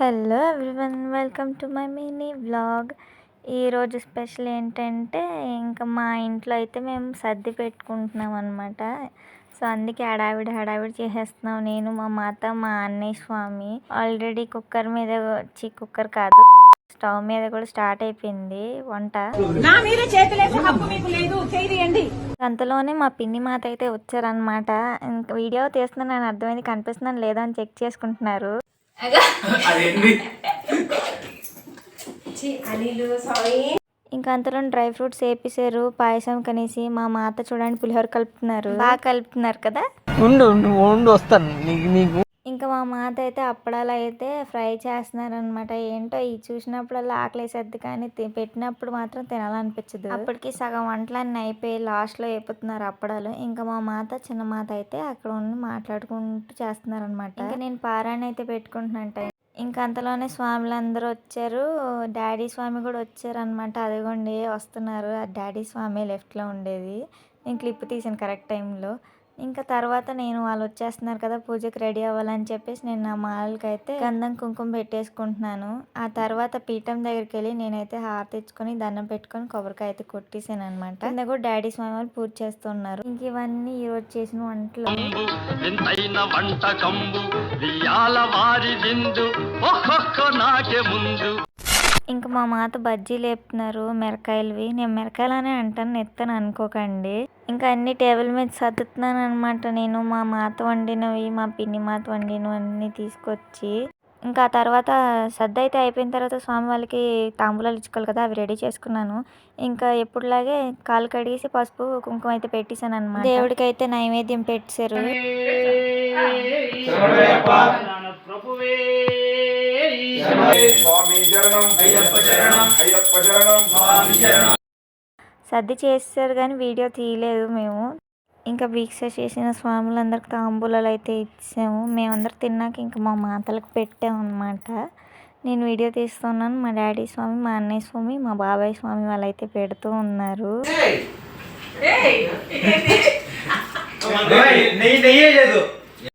Hello everyone, welcome to my mini vlog. ఈరోజు special ఏంటంటే ఇంకా మా ఇంట్లో అయితే మేము సర్ది పెట్టుకుంటున్నాం అనమాట. సో అందుకే హడావిడి చేసేస్తున్నాం. నేను, మా మాత, మా అన్నయ్య స్వామి. ఆల్రెడీ కుక్కర్ మీద కుక్కర్ కాదు, స్టవ్ మీద కూడా స్టార్ట్ అయిపోయింది వంట. అంతలోనే మా పిన్ని మాత అయితే వచ్చారనమాట. ఇంకా వీడియో తీస్తున్నాను అర్థమైంది, కనిపిస్తున్నాను లేదా అని చెక్ చేసుకుంటున్నారు. ఇంకా అంతలో డ్రై ఫ్రూట్స్ వేపిసారు పాయసం కనేసి. మా మాత చూడండి పులిహోర కలుపుతున్నారు, బాగా కలుపుతున్నారు కదా. ఇంకా మా మాత అయితే అప్పడాలు అయితే ఫ్రై చేస్తున్నారు అనమాట. ఏంటో ఈ చూసినప్పుడల్లా ఆకలేసేద్ది, కానీ పెట్టినప్పుడు మాత్రం తినాలనిపించదు. అప్పటికి సగం వంటలన్నీ అయిపోయి లాస్ట్లో వేపుతున్నారు అప్పడాలు. ఇంకా మా మాత, చిన్న మాత అయితే అక్కడ ఉండి మాట్లాడుకుంటూ చేస్తున్నారు అనమాట. ఇంకా నేను పారాయణ అయితే పెట్టుకుంటున్నాను. ఇంకా అంతలోనే స్వాములు అందరూ వచ్చారు. డాడీ స్వామి కూడా వచ్చారు అనమాట. అదిగోండి వస్తున్నారు. ఆ డాడీ స్వామి లెఫ్ట్లో ఉండేది. నేను క్లిప్ తీసాను కరెక్ట్ టైంలో. ఇంకా తర్వాత నేను వాళ్ళు వచ్చేస్తున్నారు కదా, పూజకి రెడీ అవ్వాలని చెప్పేసి నేను నా మాలకి అయితే గంధం కుంకుమ పెట్టేసుకుంటున్నాను. ఆ తర్వాత పీఠం దగ్గరికి వెళ్ళి నేనైతే హారతి ఇచ్చుకొని దండం పెట్టుకొని కొబ్బరికాయ అయితే కొట్టేసాను అనమాట. కింద కూడా డాడీ స్వామి వాళ్ళు పూజ చేస్తున్నారు. ఇంక ఇవన్నీ ఈ రోజు చేసిన వంటలు. ఇంకా మా మాత బజ్జీలు వేపుతున్నారు, మిరకాయలవి. నేను మిరకాయలనే అంటాను, నెత్తను అనుకోకండి. ఇంకా అన్ని టేబుల్ మీద సర్దుతున్నాను అనమాట. నేను మా మాత వండినవి, మా పిన్ని మాత వండినవి అన్నీ తీసుకొచ్చి. ఇంకా ఆ తర్వాత సర్ది అయితే అయిపోయిన తర్వాత స్వామి వాళ్ళకి తాంబూలాలు ఇచ్చుకోవాలి కదా, అవి రెడీ చేసుకున్నాను. ఇంకా ఎప్పుడులాగే కాలు కడిగేసి పసుపు కుంకుమ అయితే పెట్టేశాను అనమాట. దేవుడికి అయితే నైవేద్యం పెట్టారు. సర్ది చేస్తారు కానీ వీడియో తీయలేదు మేము. ఇంకా భిక్ష చేసిన స్వాములందరికి తాంబూలాలు అయితే ఇచ్చాము. మేమందరం తిన్నాక ఇంకా మా మాతలకు పెట్టాము అనమాట. నేను వీడియో తీస్తున్నాను. మా డాడీ స్వామి, మా అన్నయ్య స్వామి, మా బాబాయ్ స్వామి వాళ్ళు అయితే పెడుతూ ఉన్నారు.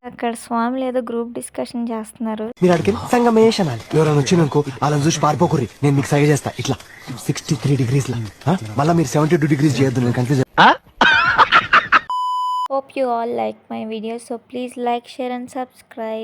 అక్కడ స్వామి ఏదో గ్రూప్ డిస్కషన్ చేస్తున్నారు. ఎవరైనా వచ్చిననుకో అలా చూసి పారిపోకుర్రి, నేను మీకు సైజ్ చేస్తా ఇట్లా 63 degrees మళ్ళీ మీరు 72 degrees చేయొద్దు, నేను confuse. Hope you all like my video, so please like, share and subscribe.